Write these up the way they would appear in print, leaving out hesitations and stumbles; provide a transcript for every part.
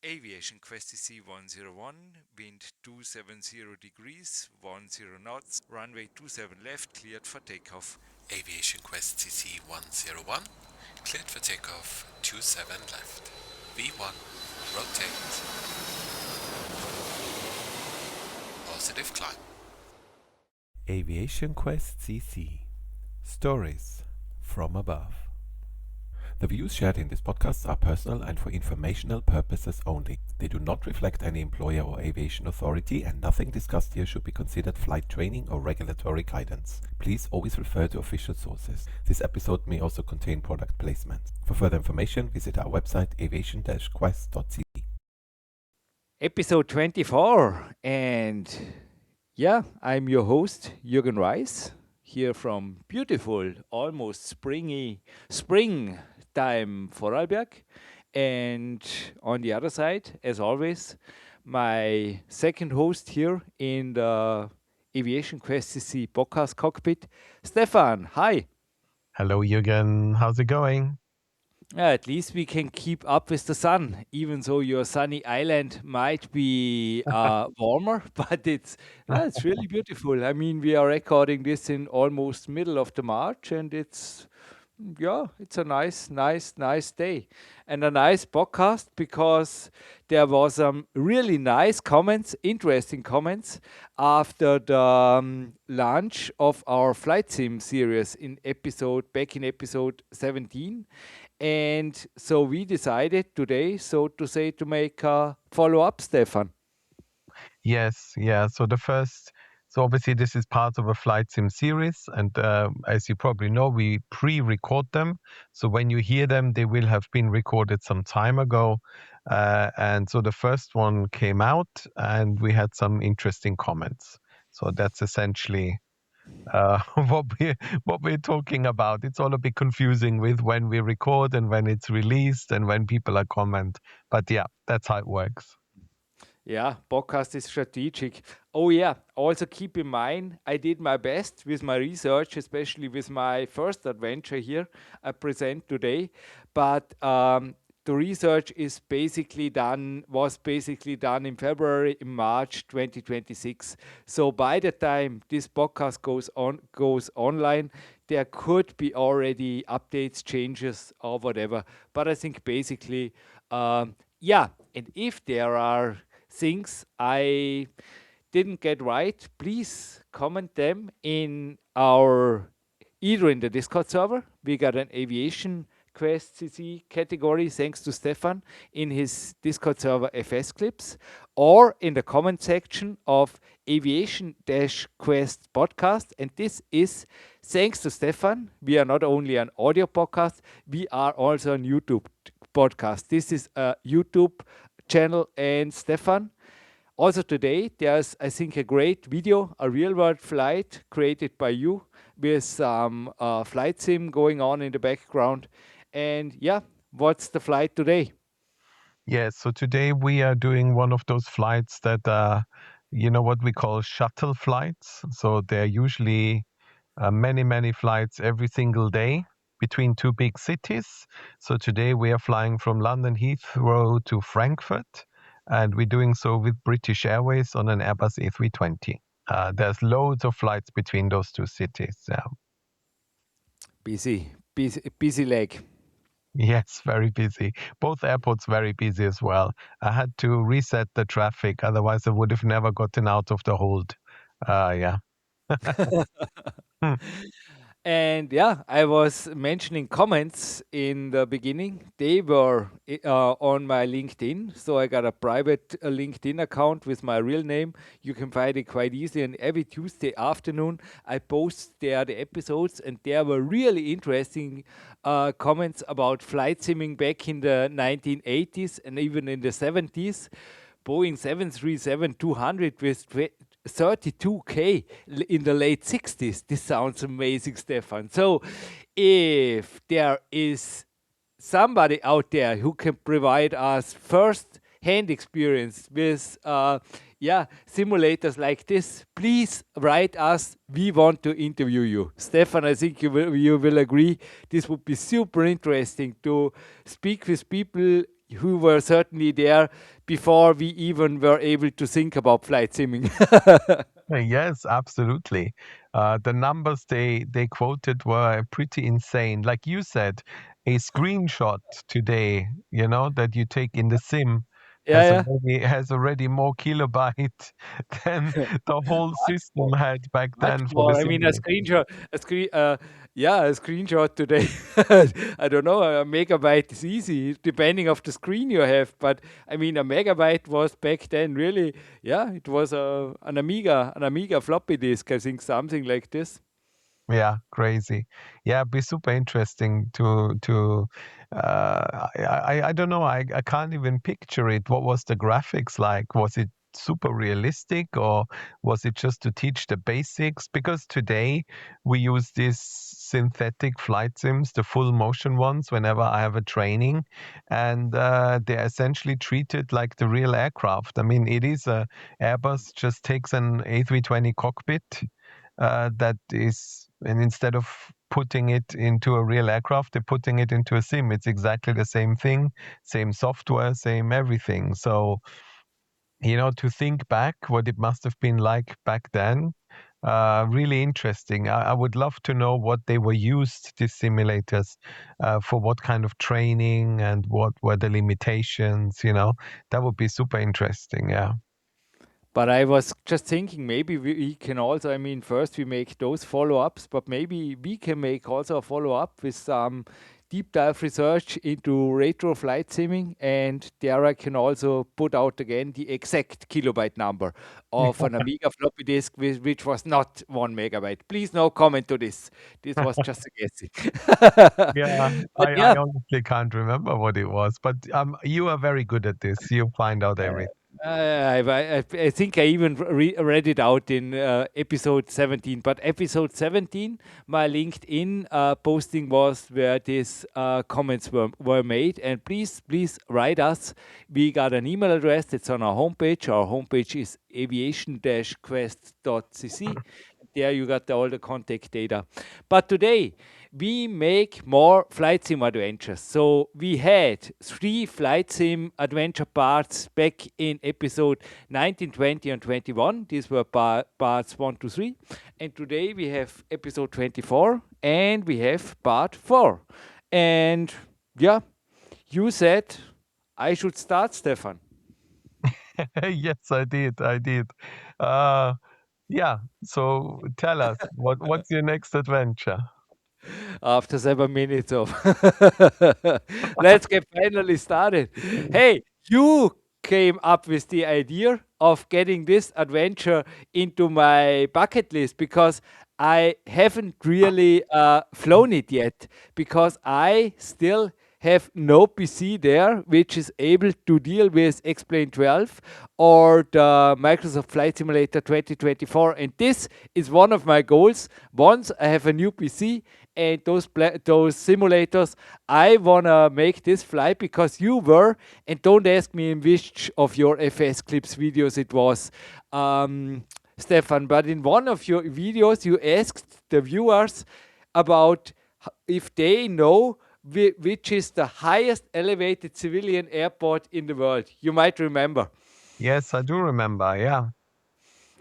Aviation-Quest.cc 101, wind 270 degrees, 10 knots, runway 27 left, cleared for takeoff. Aviation-Quest.cc 101, cleared for takeoff 27 left. V1, rotate. Positive climb. Aviation-Quest.cc Stories from above. The views shared in this podcast are personal and for informational purposes only. They do not reflect any employer or aviation authority, and nothing discussed here should be considered flight training or regulatory guidance. Please always refer to official sources. This episode may also contain product placement. For further information, visit our website aviation-quest.cc. Episode 24, and yeah, I'm your host, Jürgen Reis, here from beautiful, almost spring time Vorarlberg. And on the other side, as always, my second host here in the Aviation-Quest.cc podcast cockpit, Stefan. Hi. Hello, Jürgen. How's it going? At least we can keep up with the sun, even though your sunny island might be warmer, but it's really beautiful. I mean, we are recording this in almost middle of the March, and it's a nice day and a nice podcast because there was some really nice comments, interesting comments after the launch of our flight sim series back in episode 17. And so we decided today, so to say, to make a follow-up, Stefan. Yes, yeah. So obviously this is part of a flight sim series, and as you probably know, we pre-record them. So when you hear them, they will have been recorded some time ago. And so the first one came out, and we had some interesting comments. So that's essentially what we're talking about. It's all a bit confusing with when we record and when it's released and when people are comment. But yeah, that's how it works. Yeah, podcast is strategic. Oh yeah, also keep in mind, I did my best with my research, especially with my first adventure here I present today. But the research was basically done in February, in March 2026. So by the time this podcast goes online, there could be already updates, changes, or whatever. But I think basically, yeah. And if there are things I didn't get right, please comment them either in the Discord server. We got an Aviation Quest CC category, thanks to Stefan, in his Discord server FS clips, or in the comment section of Aviation-Quest podcast. And this is thanks to Stefan. We are not only an audio podcast, we are also a YouTube podcast. This is a YouTube channel, and Stefan, also today, there's, I think, a great video, a real-world flight created by you with some flight sim going on in the background. And yeah, what's the flight today? Yes, so today we are doing one of those flights that what we call shuttle flights. So there are usually many flights every single day between two big cities. So today we are flying from London Heathrow to Frankfurt, and we're doing so with British Airways on an Airbus A320. There's loads of flights between those two cities. Busy leg. Yes, very busy. Both airports very busy as well. I had to reset the traffic, otherwise I would have never gotten out of the hold. Yeah. Hmm. And yeah, I was mentioning comments in the beginning. They were on my LinkedIn. So I got a private LinkedIn account with my real name. You can find it quite easily. And every Tuesday afternoon, I post there the episodes. And there were really interesting comments about flight simming back in the 1980s and even in the 70s. Boeing 737-200 with 32K in the late 60s. This sounds amazing, Stefan. So if there is somebody out there who can provide us first-hand experience with simulators like this, please write us. We want to interview you. Stefan, I think you will agree. This would be super interesting to speak with people who were certainly there before we even were able to think about flight simming. Yes, absolutely. The numbers they quoted were pretty insane. Like you said, a screenshot today, that you take in the sim Yeah, yeah. has already more kilobyte than the whole system had back Much then for the more. I mean, a simulator. screenshot, yeah, a screenshot today. I don't know. A megabyte is easy, depending of the screen you have. But I mean, a megabyte was back then really, yeah, it was an Amiga floppy disk. I think something like this. Yeah, crazy. Yeah, it'd be super interesting to I don't know. I can't even picture it. What was the graphics like? Was it super realistic or was it just to teach the basics? Because today we use these synthetic flight sims, the full motion ones, whenever I have a training, and they're essentially treated like the real aircraft. I mean, it is a Airbus just takes an A320 cockpit that is, and instead of putting it into a real aircraft, they're putting it into a sim. It's exactly the same thing, same software, same everything. So, to think back what it must have been like back then, really interesting. I would love to know what they were used, these simulators, for what kind of training and what were the limitations, that would be super interesting. Yeah. But I was just thinking maybe we can also, I mean, first we make those follow ups, but maybe we can make also a follow up with some deep dive research into retro flight simming. And there I can also put out again the exact kilobyte number of an Amiga floppy disk, which was not 1 megabyte. Please, no comment to this. This was just a guessing. Yeah, But I yeah, honestly can't remember what it was, but you are very good at this. You find out everything. I think I even read it out in episode 17. But episode 17, my LinkedIn posting was where these comments were made. And please write us. We got an email address. It's on our homepage. Our homepage is aviation-quest.cc. There you got all the contact data. But today, we make more flight sim adventures. So we had 3 flight sim adventure parts back in episode 19, 20, and 21. These were parts 1 to 3. And today we have episode 24 and we have part 4. And yeah, you said I should start, Stefan. Yes, I did. I did. Uh, yeah. So tell us, what's your next adventure? After 7 minutes of let's get finally started. Hey, you came up with the idea of getting this adventure into my bucket list because I haven't really flown it yet because I still have no PC there which is able to deal with X-Plane 12 or the Microsoft Flight Simulator 2024. And this is one of my goals. Once I have a new PC and those simulators, I wanna make this fly because you were, and don't ask me in which of your FS Clips videos it was, Stefan, but in one of your videos you asked the viewers about if they know which is the highest elevated civilian airport in the world. You might remember. Yes, I do remember. Yeah.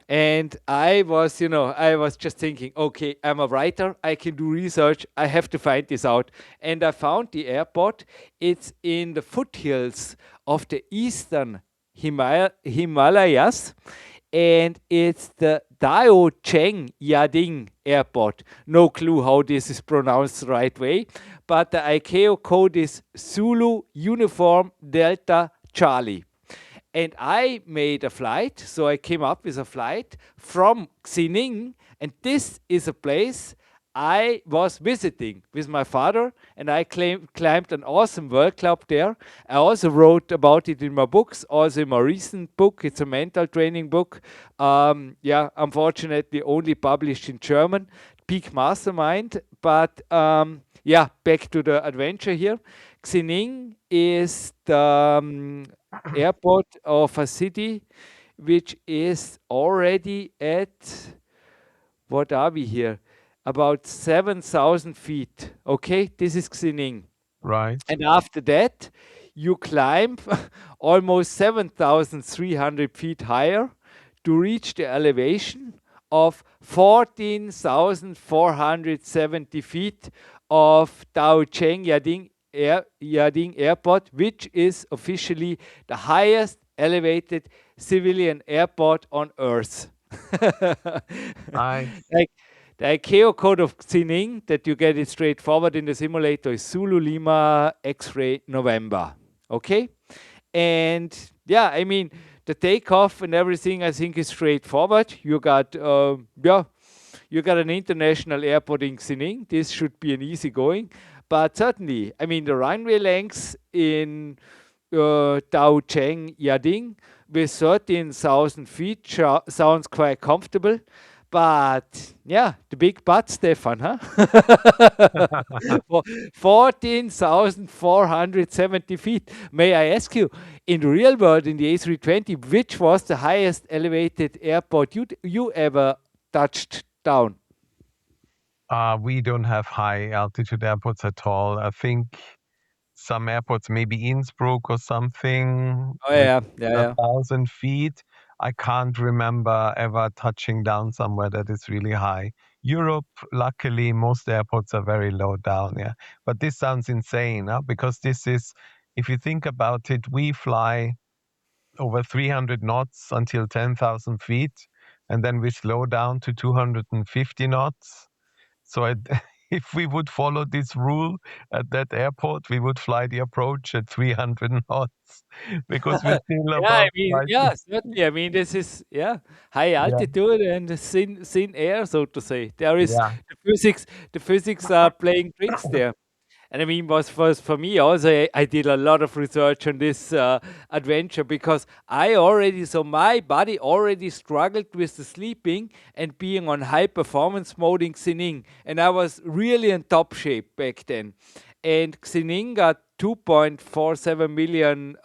And I was just thinking, okay, I'm a writer, I can do research, I have to find this out. And I found the airport. It's in the foothills of the eastern Himalayas, and it's the Dao Cheng Yading Airport. No clue how this is pronounced the right way, but the ICAO code is Zulu Uniform Delta Charlie. And I made a flight, so I came up with a flight from Xining, and this is a place I was visiting with my father, and I climbed an awesome world club there. I also wrote about it in my books, also in my recent book. It's a mental training book. Yeah, unfortunately, only published in German, Peak Mastermind. But yeah, back to the adventure here. Xining is the airport of a city which is already at, what are we here? About 7,000 feet. Okay, this is Xining. Right. And after that, you climb almost 7,300 feet higher to reach the elevation of 14,470 feet of Taocheng Yading Airport, which is officially the highest elevated civilian airport on Earth. Nice. Like the ICAO code of Xining that you get it straightforward in the simulator is Zulu Lima X-ray November. Okay? And yeah, I mean, the takeoff and everything I think is straightforward. You got you got an international airport in Xining. This should be an easy going. But certainly, I mean, the runway lengths in Daocheng Yading with 13,000 feet sounds quite comfortable. But yeah, the big but, Stefan, huh? 14,470 feet. May I ask you, in the real world, in the A320, which was the highest elevated airport you ever touched down? We don't have high altitude airports at all. I think some airports, maybe Innsbruck or something, Oh with yeah, yeah, a yeah. 1,000 feet. I can't remember ever touching down somewhere that is really high. Europe, luckily, most airports are very low down. Yeah, but this sounds insane, huh? Because this is, if you think about it, we fly over 300 knots until 10,000 feet, and then we slow down to 250 knots. So if we would follow this rule at that airport, we would fly the approach at 300 knots because we're still Yeah, I above mean, flight. yeah, certainly. I mean, this is high Yeah, altitude and thin air, so to say. There is yeah. the physics are playing tricks there. And I mean, was for me also, I did a lot of research on this adventure because so my body already struggled with the sleeping and being on high performance mode in Xining. And I was really in top shape back then. And Xining got 2.47 million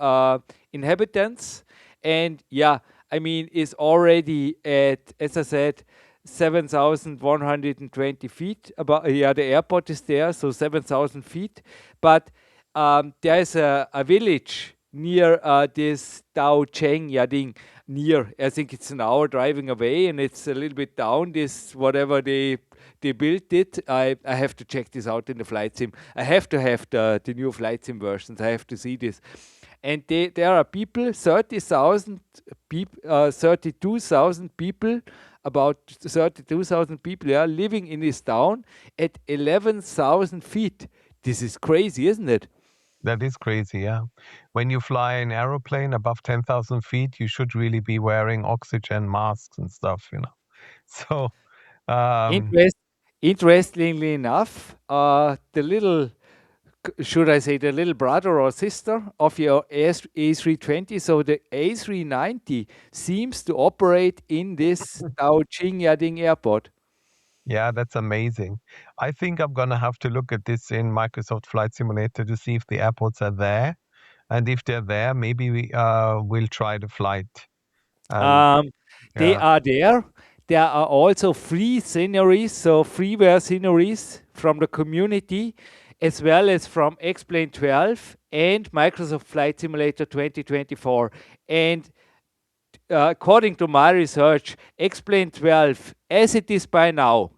inhabitants. And yeah, I mean, is already at, as I said, 7,120 feet. About yeah, the airport is there, so 7,000 feet. But there is a village near this Dao Cheng Yading. Near, I think it's an hour driving away, and it's a little bit down. This whatever they built it. I have to check this out in the flight sim. I have to have the new flight sim versions. I have to see this. And there are people, 30,000 people, 32,000 people, about 32,000 people, yeah, living in this town at 11,000 feet. This is crazy, isn't it? That is crazy, yeah. When you fly an aeroplane above 10,000 feet, you should really be wearing oxygen masks and stuff, you know. So, um, Interest, Interestingly enough, the little, should I say, the little brother or sister of your A320, so the A390 seems to operate in this Dao Yading airport. yeah, that's amazing. I think I'm gonna have to look at this in Microsoft Flight Simulator to see if the airports are there. And if they're there, maybe we'll try the flight. And Um, they yeah, are there. There are also free sceneries, so freeware sceneries from the community, as well as from X-Plane 12 and Microsoft Flight Simulator 2024. And according to my research, X-Plane 12, as it is by now,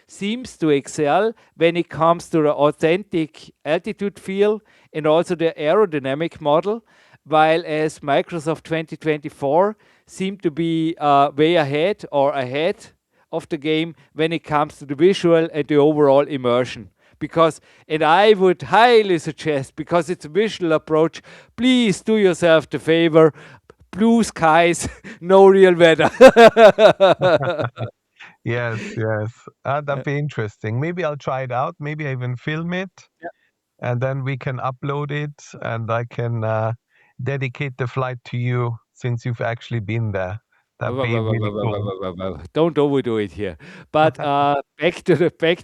seems to excel when it comes to the authentic altitude feel and also the aerodynamic model, while as Microsoft 2024 seem to be way ahead or ahead of the game when it comes to the visual and the overall immersion. Because, and I would highly suggest, because it's a visual approach, please do yourself the favor, blue skies, no real weather. yes, yes. That'd be interesting. Maybe I'll try it out. Maybe I even film it, and then we can upload it, and I can dedicate the flight to you since you've actually been there. That'd be really cool. Don't overdo it here. But back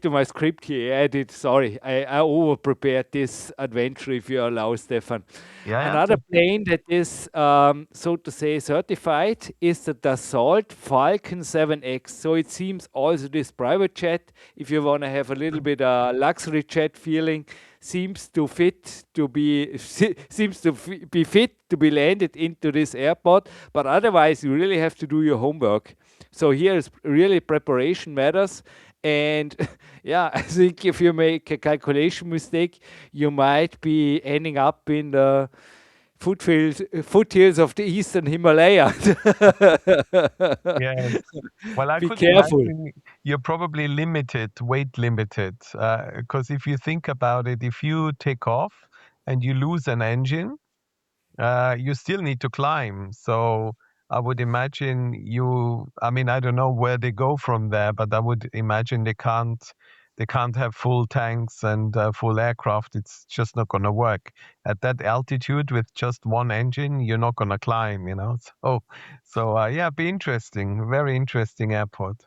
to my script here. I did. Sorry, I over prepared this adventure. If you allow, Stefan. Yeah, yeah. Another plane that is, so to say, certified is the Dassault Falcon 7X. So it seems also this private jet, if you want to have a little bit luxury jet feeling, seems to fit to be seems to be fit to be landed into this airport. But otherwise, you really have to do your homework. So here is really preparation matters. And yeah, I think if you make a calculation mistake, you might be ending up in the foothills of the eastern Himalaya. Yes. Well, I Be could careful. imagine you're probably limited, weight limited, because if you think about it, if you take off and you lose an engine, you still need to climb. So I would imagine I mean, I don't know where they go from there, but I would imagine they can't have full tanks and full aircraft. It's just not going to work. At that altitude with just one engine, you're not going to climb, you know? So yeah, be interesting. Very interesting airport.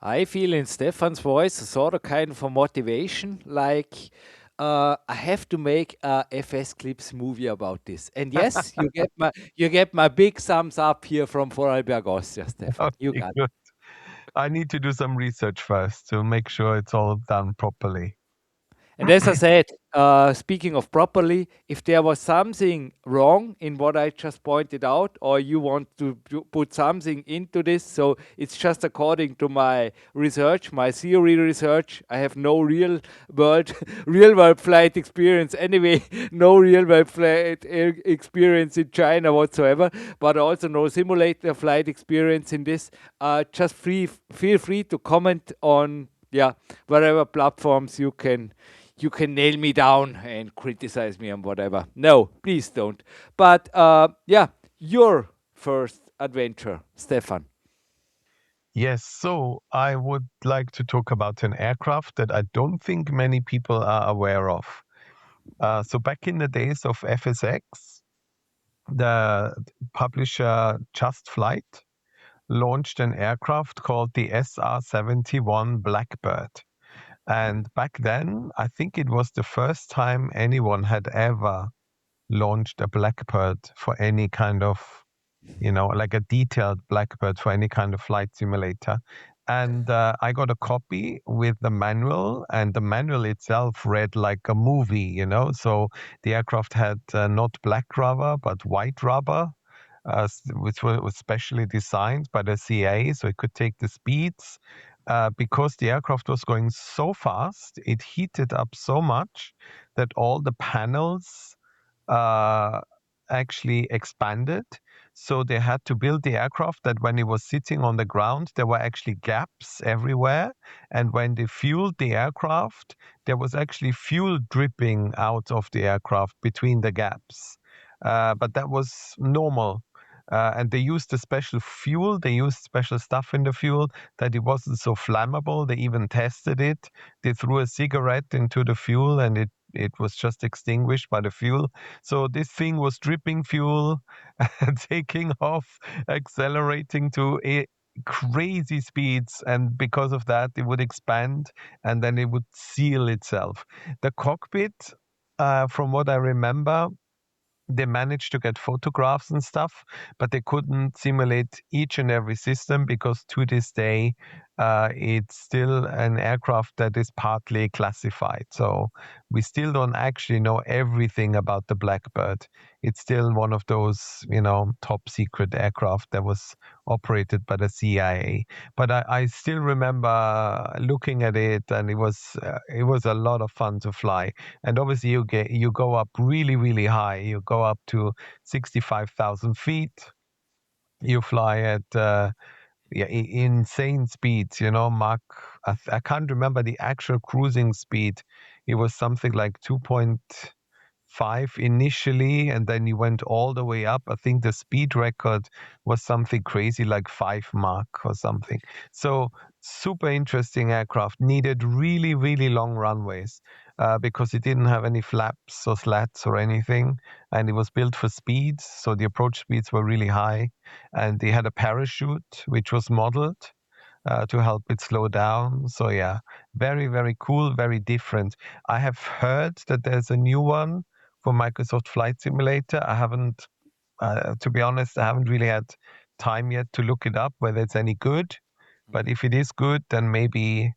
I feel in Stefan's voice a sort of kind of a motivation, like I have to make a FS Clips movie about this. And yes, you get my big thumbs up here from Vorarlberg, Austria, Stefan. You Okay, got it. good. I need to do some research first to make sure it's all done properly. And as I said, speaking of properly, if there was something wrong in what I just pointed out, or you want to put something into this, so it's just according to my research, my theory research. I have no world, real world flight experience anyway, no real world flight experience in China whatsoever, but also no simulator flight experience in this. Just feel free to comment on whatever platforms you can nail me down and criticize me on whatever. No, please don't. But your first adventure, Stefan. Yes, so I would like to talk about an aircraft that I don't think many people are aware of. So back in the days of FSX, the publisher Just Flight launched an aircraft called the SR-71 Blackbird. And back then, I think it was the first time anyone had ever launched a Blackbird for any kind of, like a detailed Blackbird for any kind of flight simulator. And I got a copy with the manual, and the manual itself read like a movie. So the aircraft had not black rubber, but white rubber, which was specially designed by the CA, so it could take the speeds. Because the aircraft was going so fast, it heated up so much that all the panels uh, actually expanded. So they had to build the aircraft that when it was sitting on the ground, there were actually gaps everywhere. And when they fueled the aircraft, there was actually fuel dripping out of the aircraft between the gaps. But that was normal. And they used a special fuel, they used special stuff in the fuel that it wasn't so flammable. They even tested it. They threw a cigarette into the fuel and it was just extinguished by the fuel. So this thing was dripping fuel, taking off, accelerating to crazy speeds. And because of that, it would expand and then it would seal itself. The cockpit, from what I remember, they managed to get photographs and stuff, but they couldn't simulate each and every system because to this day, it's still an aircraft that is partly classified. So we still don't actually know everything about the Blackbird. It's still one of those, top secret aircraft that was operated by the CIA. But I still remember looking at it, and it was a lot of fun to fly. And obviously, you go up really, really high. You go up to 65,000 feet. You fly at insane speeds. Mach. I can't remember the actual cruising speed. It was something like 2.5 initially, and then you went all the way up. I think the speed record was something crazy like 5 Mach or something. So super interesting aircraft. Needed really, really long runways because it didn't have any flaps or slats or anything, and it was built for speeds. So the approach speeds were really high, and they had a parachute which was modeled to help it slow down. So yeah, very, very cool, very different. I have heard that there's a new one for Microsoft Flight Simulator. I haven't, to be honest, I haven't really had time yet to look it up whether it's any good. But if it is good, then maybe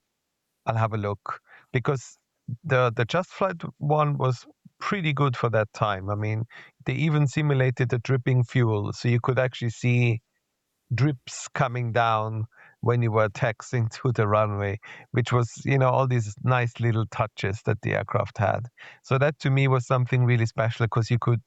I'll have a look because the Just Flight one was pretty good for that time. I mean, they even simulated the dripping fuel, so you could actually see drips coming down when you were taxiing to the runway, which was, all these nice little touches that the aircraft had. So that to me was something really special because you could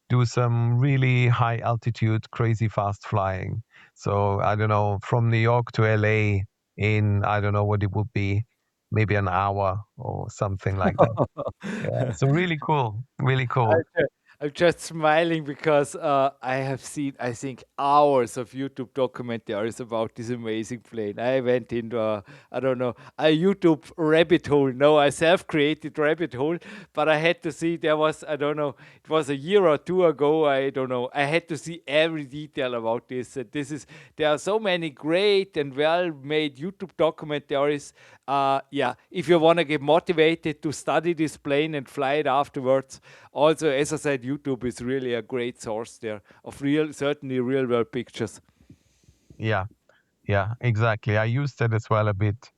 do some really high altitude, crazy fast flying. So I don't know, from New York to LA in, I don't know what it would be, maybe an hour or something like that. Yeah. So really cool. Really cool. Okay. I'm just smiling because I have seen, I think, hours of YouTube documentaries about this amazing plane. I went into I don't know, a YouTube rabbit hole. No, a self-created rabbit hole, but I had to see. There was, I don't know, it was a year or two ago. I don't know. I had to see every detail about this. And there are so many great and well-made YouTube documentaries. Yeah, if you want to get motivated to study this plane and fly it afterwards, also, as I said, YouTube is really a great source there of certainly real world pictures. Yeah. Yeah, exactly. I used that as well a bit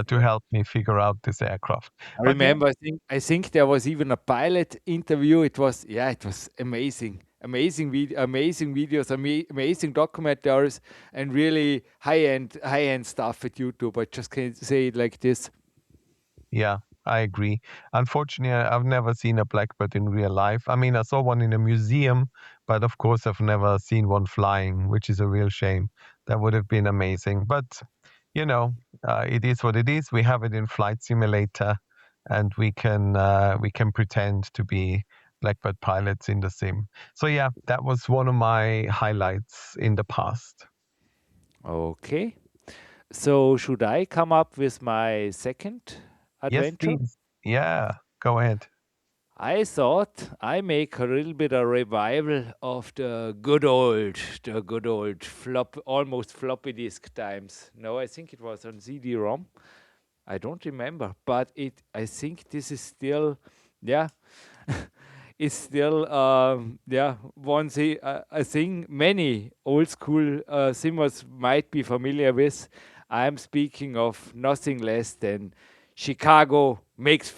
to Yeah. help me figure out this aircraft. I But yeah, remember, I think there was even a pilot interview. It was amazing, amazing videos, amazing documentaries, and really high end stuff at YouTube. I just can't say it like this. yeah, I agree. Unfortunately, I've never seen a blackbird in real life. I mean, I saw one in a museum, but of course, I've never seen one flying, which is a real shame. That would have been amazing. But, you know, it is what it is. We have it in Flight Simulator, and we can pretend to be blackbird pilots in the sim. So yeah, that was one of my highlights in the past. Okay, so should I come up with my second Yes, adventure? please. Yeah, go ahead. I thought I make a little bit of revival of the good old almost floppy disk times. No, I think it was on CD-ROM. I don't remember, but I think this is still, yeah, it's still, yeah, I think many old school simmers might be familiar with. I'm speaking of nothing less than Chicago Meigs,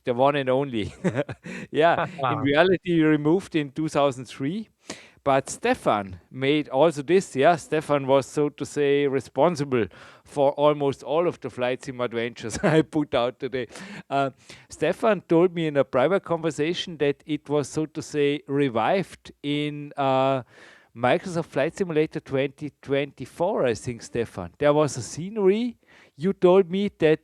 the one and only. Yeah, in reality, removed in 2003. But Stefan made also this. Yeah, Stefan was, so to say, responsible for almost all of the FlightSim Adventures I put out today. Uh, Stefan told me in a private conversation that it was, so to say, revived in Microsoft Flight Simulator 2024, I think, Stefan. There was a scenery. You told me that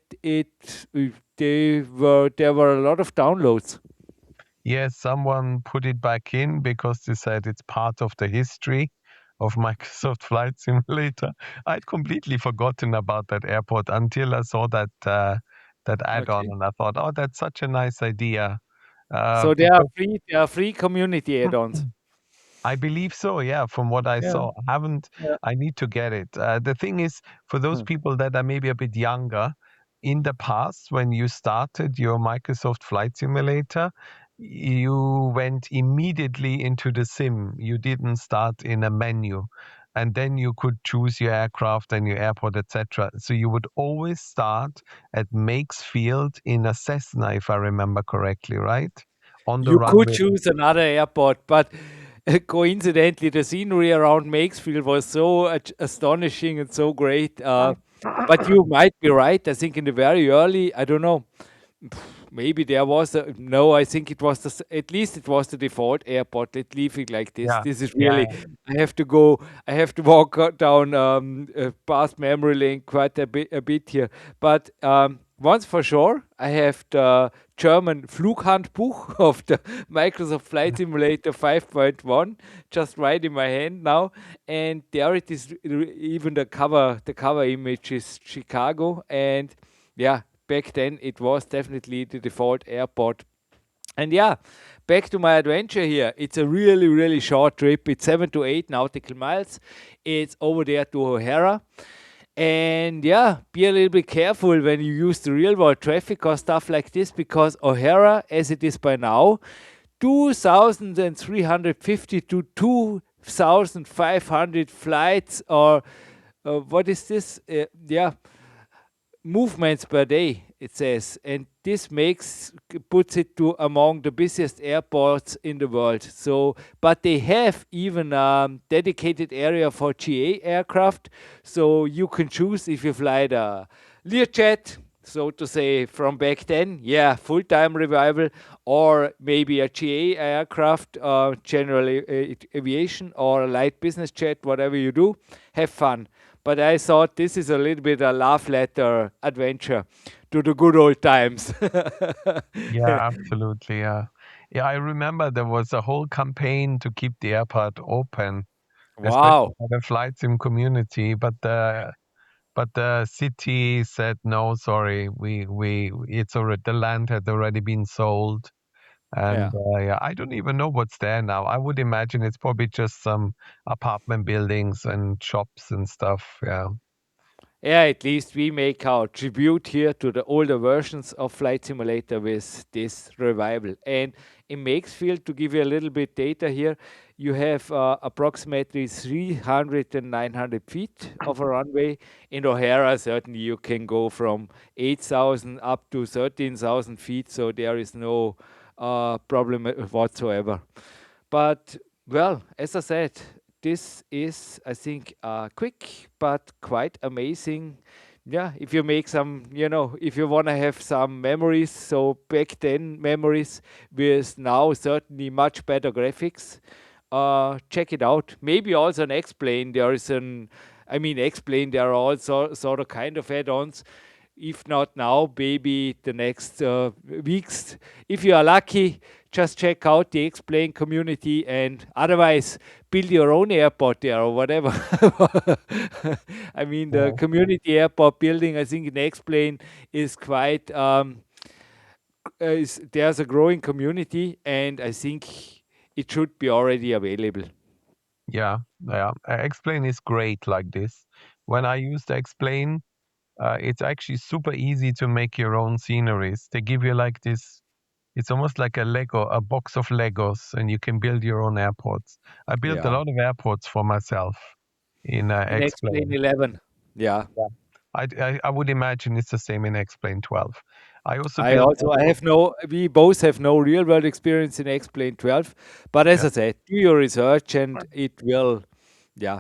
there were a lot of downloads. Yes, someone put it back in because they said it's part of the history of Microsoft Flight Simulator. I'd completely forgotten about that airport until I saw that add-on, Okay. and I thought, oh, that's such a nice idea. So Because there are free community add-ons. I believe so, yeah, from what I Yeah. saw. I haven't, Yeah. I need to get it. The thing is, for those Hmm. people that are maybe a bit younger, in the past, when you started your Microsoft Flight Simulator, you went immediately into the sim. You didn't start in a menu. And then you could choose your aircraft and your airport, etc. So you would always start at Meigs Field in a Cessna, if I remember correctly, right? On the You could runway. choose another airport, but coincidentally, the scenery around Makesfield was so astonishing and so great. But you might be right. I think in the very early, I don't know, maybe there was no. I think it was at least it was the default airport. Let's leave it like this. Yeah, This is yeah, really. I have to go. I have to walk down past memory lane quite a bit here. But once for sure, I have the German Flughandbuch of the Microsoft Flight Simulator 5.1 just right in my hand now, and there it is. Even the cover image is Chicago, and yeah, back then it was definitely the default airport. And yeah, back to my adventure here. It's a really, really short trip. It's 7 to 8 nautical miles. It's over there to O'Hara. And yeah, be a little bit careful when you use the real world traffic or stuff like this, because O'Hara, as it is by now, 2,350 to 2,500 flights, or what is this? Yeah, movements per day. it says, and this puts it to among the busiest airports in the world. So, but they have even dedicated area for GA aircraft, so you can choose if you fly the Learjet, so to say, from back then, yeah, full-time revival, or maybe a GA aircraft, generally aviation or a light business jet, whatever you do, have fun. But I thought this is a little bit a love letter adventure to the good old times. Yeah, absolutely. Yeah. Yeah, I remember there was a whole campaign to keep the airport open, especially Wow. for the flight sim community, but the city said no, sorry, we it's already the land had already been sold, Yeah. and yeah, I don't even know what's there now. I would imagine it's probably just some apartment buildings and shops and stuff. Yeah. Yeah, at least we make our tribute here to the older versions of Flight Simulator with this revival. And in Makesfield, to give you a little bit data here, you have approximately 300 and 900 feet of a runway. In O'Hara, certainly you can go from 8,000 up to 13,000 feet, so there is no problem whatsoever. But well, as I said, this is, I think, quick but quite amazing. Yeah, if you make some, if you want to have some memories, so back then memories with now certainly much better graphics, check it out. Maybe also an X-Plane. X-Plane, there are also sort of kind of add-ons. If not now, maybe the next weeks. If you are lucky, just check out the Explain community, and otherwise build your own airport there or whatever. The Yeah. community airport building, I think in Explain is quite, there's a growing community, and I think it should be already available. Yeah, yeah. Explain is great like this. When I used Explain, it's actually super easy to make your own sceneries. They give you like this, it's almost like a box of Legos, and you can build your own airports. I built a Yeah. lot of airports for myself in In Explain Explain. 11. Yeah. Yeah. I would imagine it's the same in Explain 12. I also I built also I airports. have no we both have no real world experience in Explain 12, but as Yeah. I said, do your research and yeah,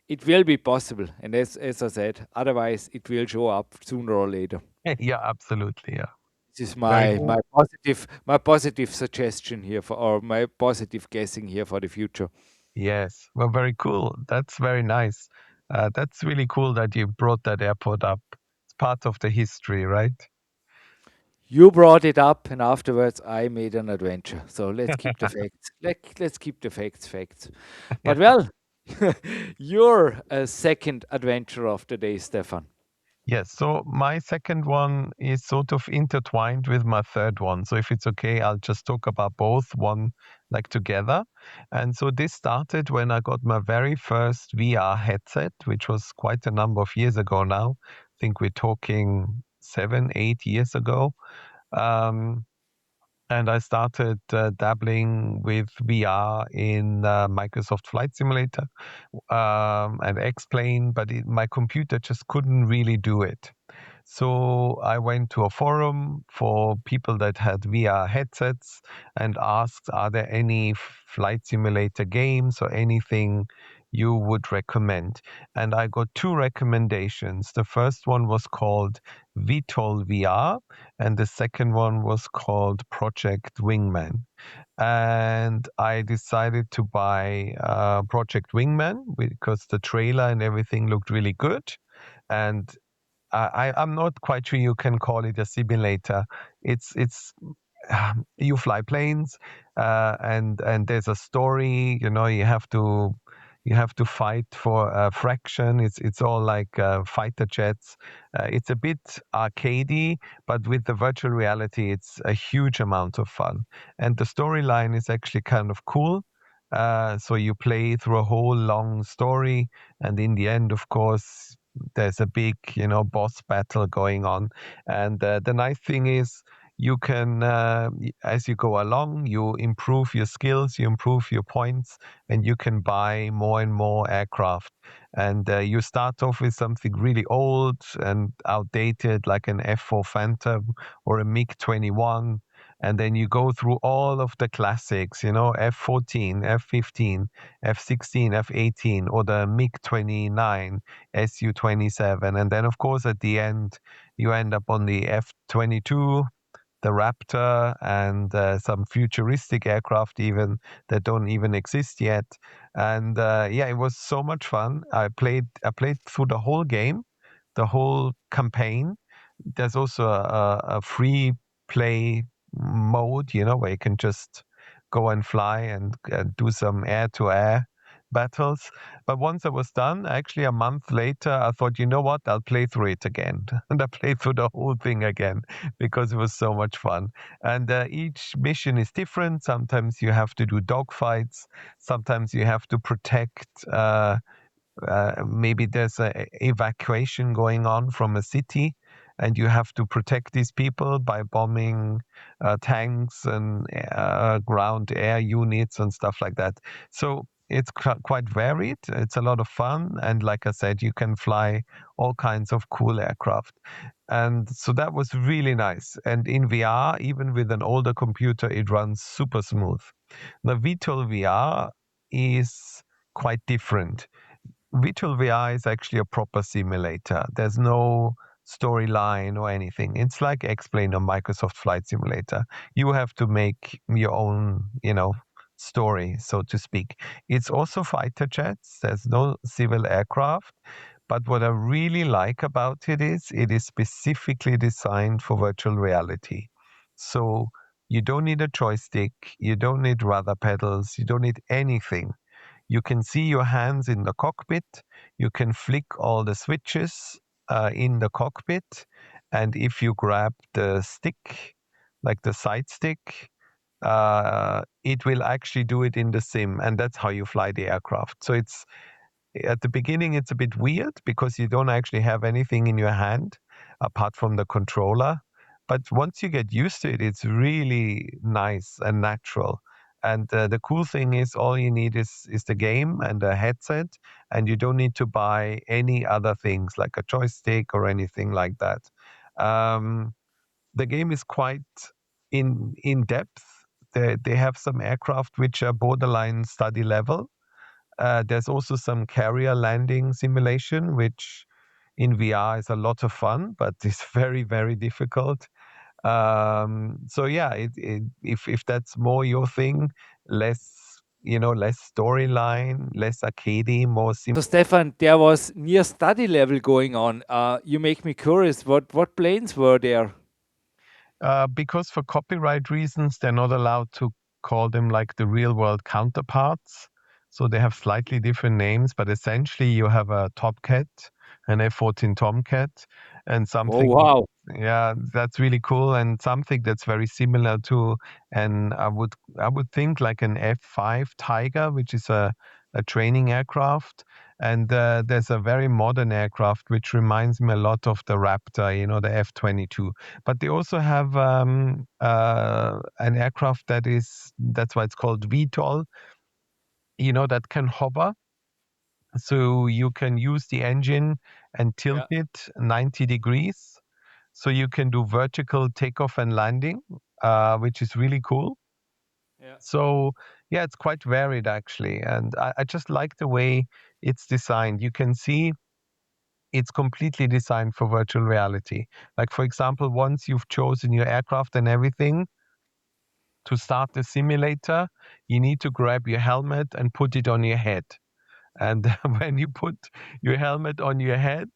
it will be possible. And as I said, otherwise it will show up sooner or later. Yeah, absolutely. Yeah. This is Very my positive suggestion here or my positive guessing here for the future. Yes, well, very cool. That's very nice. That's really cool that you brought that airport up. It's part of the history, right? You brought it up, and afterwards I made an adventure. So let's keep the facts. Let's keep the facts. But well, your second adventure of the day, Stefan. Yes, so my second one is sort of intertwined with my third one. So if it's okay, I'll just talk about both one like together. And so this started when I got my very first VR headset, which was quite a number of years ago now. I think we're talking 7, 8 years ago. Um, and I started dabbling with VR in Microsoft Flight Simulator and X-Plane, but my computer just couldn't really do it. So I went to a forum for people that had VR headsets and asked, are there any flight simulator games or anything you would recommend? And I got two recommendations. The first one was called VTOL VR, and the second one was called Project Wingman. And I decided to buy Project Wingman because the trailer and everything looked really good. And I'm not quite sure you can call it a simulator. It's you fly planes, and there's a story. You have to fight for a fraction. It's all like fighter jets. It's a bit arcadey, but with the virtual reality, it's a huge amount of fun. And the storyline is actually kind of cool. So you play through a whole long story, and in the end, of course, there's a big, boss battle going on. And the nice thing is, you can, as you go along, you improve your skills, you improve your points, and you can buy more and more aircraft. And you start off with something really old and outdated, like an F4 Phantom or a MiG-21. And then you go through all of the classics, F-14, F-15, F-16, F-18, or the MiG-29, Su-27. And then, of course, at the end, you end up on the F-22, the Raptor, and some futuristic aircraft even that don't even exist yet. And yeah, it was so much fun. I played through the whole game, the whole campaign. There's also a free play mode, where you can just go and fly and do some air-to-air battles. But once I was done, actually a month later, I thought, you know what, I'll play through it again. And I played through the whole thing again because it was so much fun. And each mission is different. Sometimes you have to do dogfights. Sometimes you have to protect maybe there's an evacuation going on from a city, and you have to protect these people by bombing tanks and ground air units and stuff like that. So it's quite varied. It's a lot of fun. And like I said, you can fly all kinds of cool aircraft. And so that was really nice. And in VR, even with an older computer, it runs super smooth. The virtual VR is quite different. Virtual VR is actually a proper simulator. There's no storyline or anything. It's like X-Plane or Microsoft Flight Simulator. You have to make your own, story, so to speak. It's also fighter jets. There's no civil aircraft. But what I really like about it is specifically designed for virtual reality. So you don't need a joystick. You don't need rudder pedals. You don't need anything. You can see your hands in the cockpit. You can flick all the switches in the cockpit. And if you grab the stick, like the side stick, it will actually do it in the sim. And that's how you fly the aircraft. So it's at the beginning, it's a bit weird because you don't actually have anything in your hand apart from the controller. But once you get used to it, it's really nice and natural. And the cool thing is all you need is the game and a headset, and you don't need to buy any other things like a joystick or anything like that. The game is quite in depth. They have some aircraft which are borderline study level. There's also some carrier landing simulation, which in VR is a lot of fun, but it's very, very difficult. So yeah, if that's more your thing, less less storyline, less arcadey, more So Stefan, there was near study level going on. You make me curious. What planes were there? because for copyright reasons, they're not allowed to call them like the real world counterparts. So they have slightly different names, but essentially you have a Tomcat, an F-14 Tomcat, and Oh something. wow! Yeah, that's really cool, and something that's very similar to, and I would think like an F5 Tiger, which is a training aircraft. And there's a very modern aircraft which reminds me a lot of the Raptor, the F-22. But they also have an aircraft that's why it's called VTOL, that can hover. So you can use the engine and tilt Yeah, it 90 degrees. So you can do vertical takeoff and landing, which is really cool. yeah. So yeah, it's quite varied actually. And I just like the way it's designed. You can see it's completely designed for virtual reality. Like, for example, once you've chosen your aircraft and everything, to start the simulator, you need to grab your helmet and put it on your head. And when you put your helmet on your head,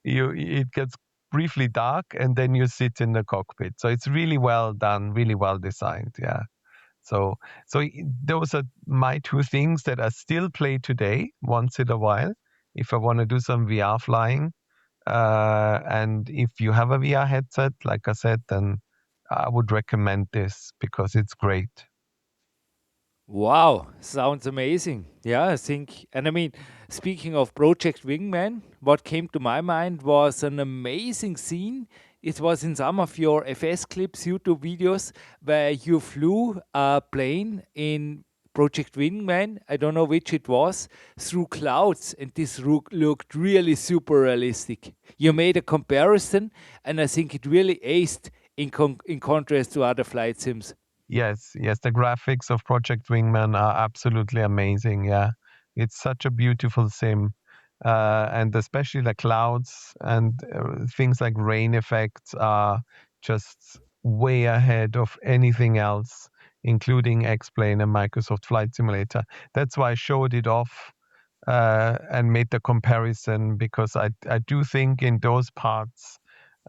it gets briefly dark, and then you sit in the cockpit. So it's really well done, really well designed. Yeah. So those are my two things that I still play today once in a while if I want to do some VR flying. And if you have a VR headset, like I said, then I would recommend this because it's great. Wow, sounds amazing. Yeah, I think, and I mean, speaking of Project Wingman, what came to my mind was an amazing scene it was in some of your FS clips, YouTube videos, where you flew a plane in Project Wingman, I don't know which it was, through clouds, and this looked really super realistic. You made a comparison, and I think it really aced in contrast to other flight sims. Yes, yes, the graphics of Project Wingman are absolutely amazing. Yeah, it's such a beautiful sim, and especially the clouds and things like rain effects are just way ahead of anything else, including X-Plane and Microsoft Flight Simulator. That's why I showed it off and made the comparison, because I do think in those parts,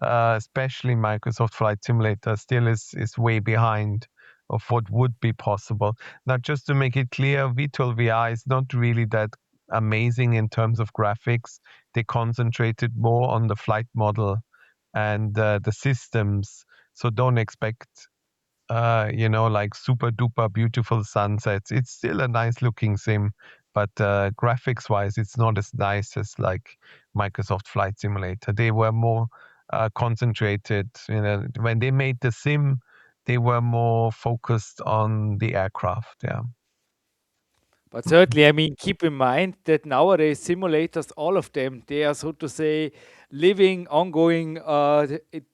especially Microsoft Flight Simulator still is way behind of what would be possible. Now, just to make it clear, VTOL VR is not really that amazing in terms of graphics. They concentrated more on the flight model and the systems. So don't expect like super duper beautiful sunsets. It's still a nice looking sim, but graphics wise, it's not as nice as like Microsoft Flight Simulator. They were more concentrated. When they made the sim, they were more focused on the aircraft. Yeah. But certainly, I mean, keep in mind that nowadays simulators, all of them, they are so to say living, ongoing,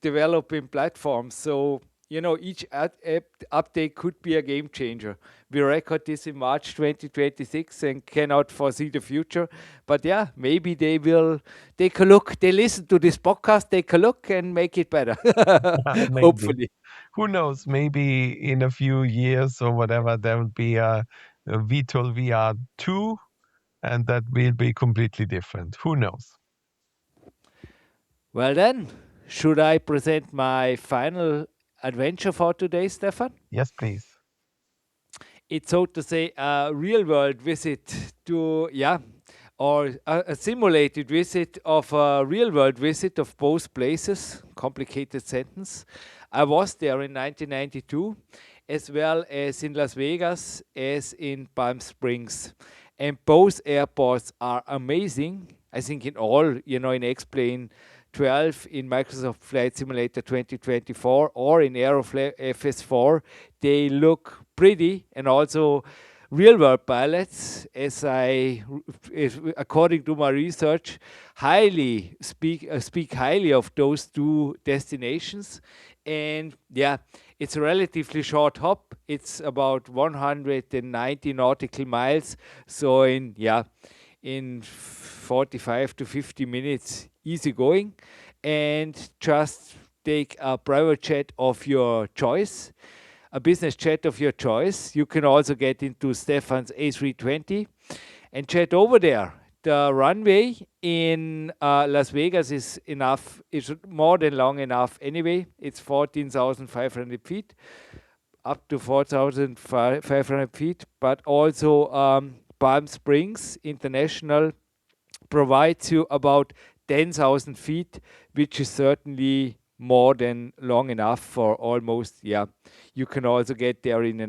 developing platforms. So each update could be a game changer. We record this in March 2026 and cannot foresee the future. But yeah, maybe they will take a look. They listen to this podcast, take a look, and make it better. Maybe. Hopefully. Who knows? Maybe in a few years or whatever, there will be a VTOL VR 2, and that will be completely different. Who knows? Well, then, should I present my final adventure for today, Stefan? Yes, please. It's so to say a real world visit to, yeah, or a simulated visit of a real world visit of both places. Complicated sentence. I was there in 1992, as well as in Las Vegas, as in Palm Springs. And both airports are amazing. I think in all, in X-Plane 12, in Microsoft Flight Simulator 2024, or in Aeroflot FS4, they look pretty, and also real world pilots, according to my research, highly speak highly of those two destinations. And yeah, it's a relatively short hop. It's about 190 nautical miles. So in 45 to 50 minutes, easy going, and just take a private jet of your choice, a business jet of your choice. You can also get into Stefan's A320 and jet over there. The runway in Las Vegas is enough, is more than long enough anyway. It's 14,500 feet, up to 4,500 feet, but also Palm Springs International provides you about 10,000 feet, which is certainly more than long enough for almost, yeah. You can also get there with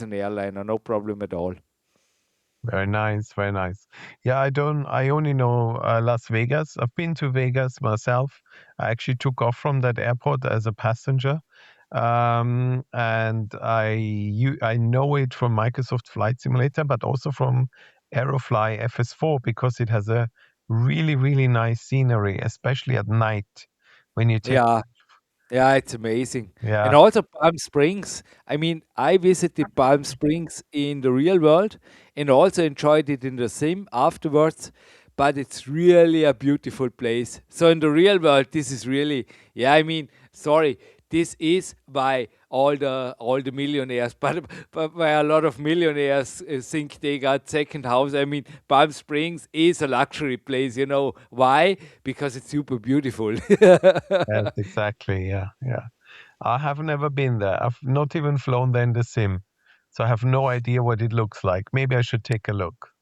an airliner, no problem at all. Very nice, very nice. Yeah, I only know Las Vegas. I've been to Vegas myself. I actually took off from that airport as a passenger. And I know it from Microsoft Flight Simulator, but also from Aerofly FS4, because it has a really, really nice scenery, especially at night when you take. Yeah, yeah, it's amazing. And Yeah. also Palm Springs. I mean, I visited Palm Springs in the real world and also enjoyed it in the sim afterwards. But it's really a beautiful place. So in the real world, this is really, yeah, I mean, sorry, this is by all the millionaires, but by a lot of millionaires think they got second house. I mean, Palm Springs is a luxury place. You know why? Because it's super beautiful. Yes, exactly. Yeah, yeah. I have never been there. I've not even flown there in the sim, so I have no idea what it looks like. Maybe I should take a look.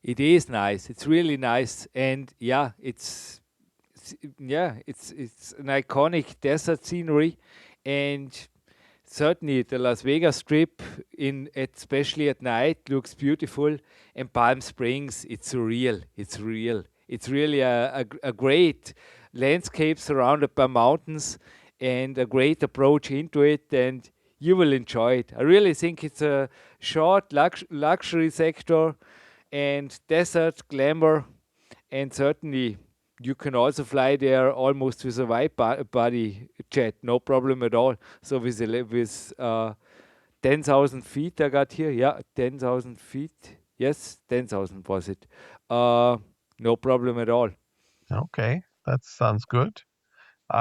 It is nice. It's really nice, and yeah, it's an iconic desert scenery, and certainly the Las Vegas Strip, especially at night, looks beautiful. And Palm Springs, it's surreal. It's real. It's really a great landscape surrounded by mountains and a great approach into it, and you will enjoy it. I really think it's a short luxury sector and desert glamour, and certainly you can also fly there almost with a wide body jet, no problem at all. So with 10,000 feet I got here, yeah, 10,000 feet, yes, 10,000 was it. No problem at all. Okay, that sounds good.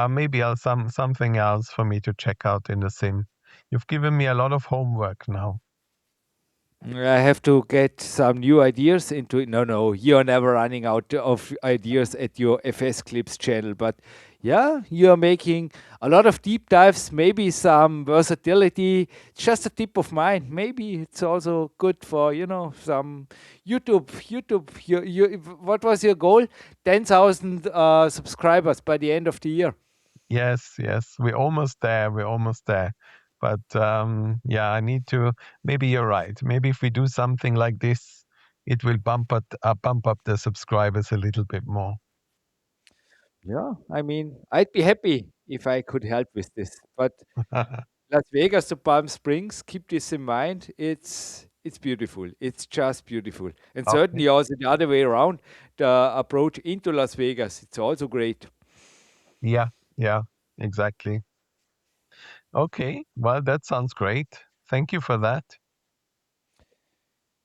Maybe something else for me to check out in the sim. You've given me a lot of homework now. I have to get some new ideas into it. No, you're never running out of ideas at your FS Clips channel. But yeah, you're making a lot of deep dives, maybe some versatility. It's just a tip of mind. Maybe it's also good for, some YouTube. What was your goal? 10,000 subscribers by the end of the year. Yes, we're almost there. But yeah, I need to. Maybe you're right. Maybe if we do something like this, it will bump up the subscribers a little bit more. Yeah, I mean, I'd be happy if I could help with this. But Las Vegas to Palm Springs, keep this in mind. It's beautiful. It's just beautiful. And Okay. certainly also the other way around, the approach into Las Vegas, it's also great. Yeah, exactly. Okay. Well, that sounds great. Thank you for that.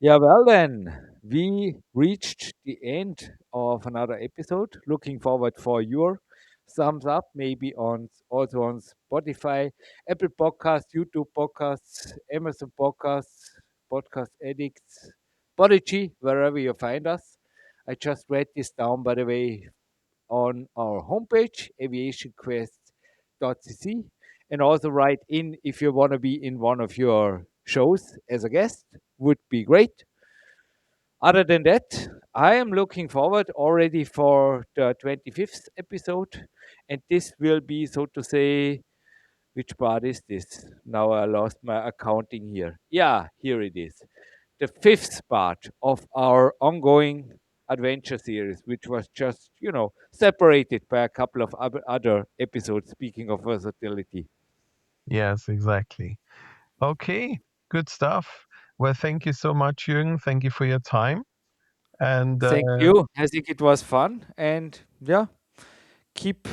Yeah, well then, we reached the end of another episode. Looking forward for your thumbs up, maybe on also on Spotify, Apple Podcasts, YouTube Podcasts, Amazon Podcasts, Podcast Addicts, Podigy, wherever you find us. I just read this down, by the way, on our homepage, Aviation-Quest.cc, and also write in if you want to be in one of your shows as a guest. Would be great. Other than that, I am looking forward already for the 25th episode, and this will be, so to say, which part is this? Now I lost my accounting here. Yeah, here it is. The fifth part of our ongoing adventure series, which was just, separated by a couple of other episodes, speaking of versatility. Yes, exactly. Okay. Good stuff. Well, thank you so much, Jürgen. Thank you for your time. And Thank you. I think it was fun, and yeah, keep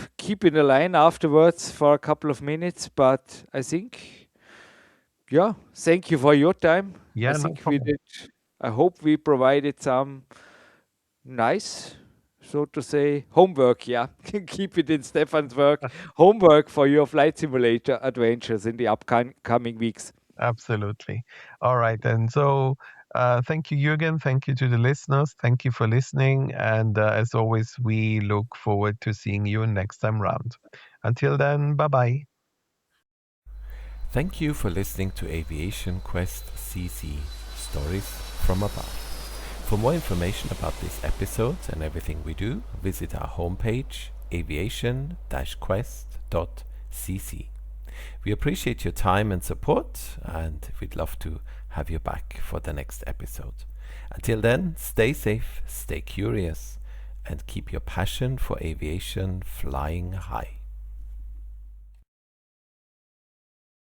in the line afterwards for a couple of minutes. But I think, yeah, thank you for your time. I yeah, no think we problem. did. I hope we provided some nice, so to say, homework. Yeah, keep it in Stefan's work. Homework for your flight simulator adventures in the upcoming weeks. Absolutely. All right. And so thank you, Jürgen. Thank you to the listeners. Thank you for listening. And as always, we look forward to seeing you next time round. Until then, bye bye. Thank you for listening to Aviation Quest CC Stories from Above. For more information about this episode and everything we do, visit our homepage aviation-quest.cc. We appreciate your time and support, and we'd love to have you back for the next episode. Until then, stay safe, stay curious, and keep your passion for aviation flying high.